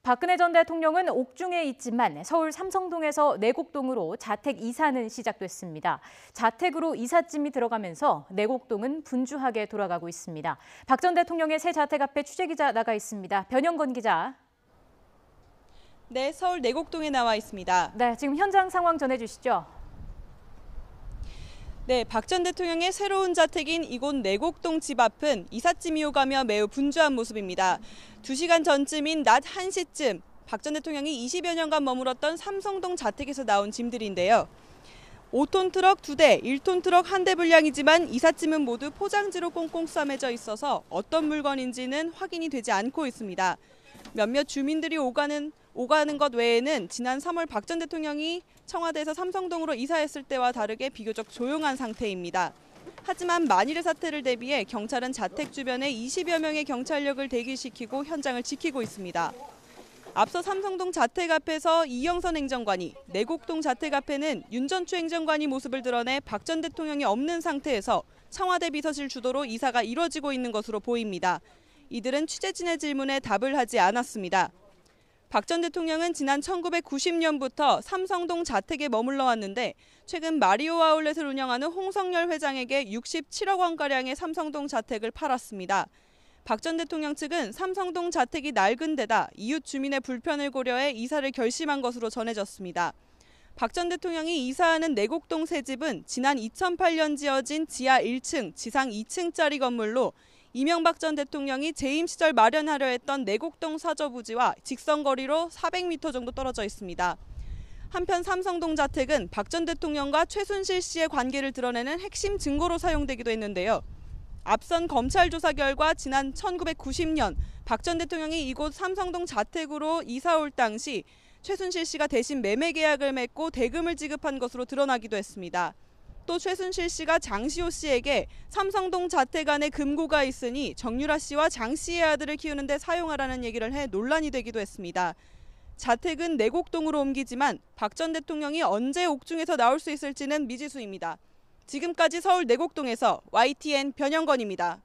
박근혜 전 대통령은 옥중에 있지만 서울 삼성동에서 내곡동으로 자택 이사는 시작됐습니다. 자택으로 이삿짐이 들어가면서 내곡동은 분주하게 돌아가고 있습니다. 박 전 대통령의 새 자택 앞에 취재기자 나가 있습니다. 변영건 기자. 네, 서울 내곡동에 나와 있습니다. 네, 지금 현장 상황 전해주시죠. 네, 박 전 대통령의 새로운 자택인 이곳 내곡동 집 앞은 이삿짐이 오가며 매우 분주한 모습입니다. 2시간 전쯤인 낮 1시쯤 박 전 대통령이 20여 년간 머물었던 삼성동 자택에서 나온 짐들인데요. 5톤 트럭 2대, 1톤 트럭 1대 분량이지만 이삿짐은 모두 포장지로 꽁꽁 싸매져 있어서 어떤 물건인지는 확인이 되지 않고 있습니다. 몇몇 주민들이 오가는 것 외에는 지난 3월 박 전 대통령이 청와대에서 삼성동으로 이사했을 때와 다르게 비교적 조용한 상태입니다. 하지만 만일의 사태를 대비해 경찰은 자택 주변에 20여 명의 경찰력을 대기시키고 현장을 지키고 있습니다. 앞서 삼성동 자택 앞에서 이영선 행정관이, 내곡동 자택 앞에는 윤전추 행정관이 모습을 드러내 박 전 대통령이 없는 상태에서 청와대 비서실 주도로 이사가 이뤄지고 있는 것으로 보입니다. 이들은 취재진의 질문에 답을 하지 않았습니다. 박 전 대통령은 지난 1990년부터 삼성동 자택에 머물러 왔는데 최근 마리오 아울렛을 운영하는 홍성열 회장에게 67억 원가량의 삼성동 자택을 팔았습니다. 박 전 대통령 측은 삼성동 자택이 낡은 데다 이웃 주민의 불편을 고려해 이사를 결심한 것으로 전해졌습니다. 박 전 대통령이 이사하는 내곡동 새 집은 지난 2008년 지어진 지하 1층, 지상 2층짜리 건물로 이명박 전 대통령이 재임 시절 마련하려 했던 내곡동 사저부지와 직선거리로 400m 정도 떨어져 있습니다. 한편 삼성동 자택은 박 전 대통령과 최순실 씨의 관계를 드러내는 핵심 증거로 사용되기도 했는데요. 앞선 검찰 조사 결과 지난 1990년 박 전 대통령이 이곳 삼성동 자택으로 이사 올 당시 최순실 씨가 대신 매매 계약을 맺고 대금을 지급한 것으로 드러나기도 했습니다. 또 최순실 씨가 장시호 씨에게 삼성동 자택 안에 금고가 있으니 정유라 씨와 장 씨의 아들을 키우는 데 사용하라는 얘기를 해 논란이 되기도 했습니다. 자택은 내곡동으로 옮기지만 박 전 대통령이 언제 옥중에서 나올 수 있을지는 미지수입니다. 지금까지 서울 내곡동에서 YTN 변영건입니다.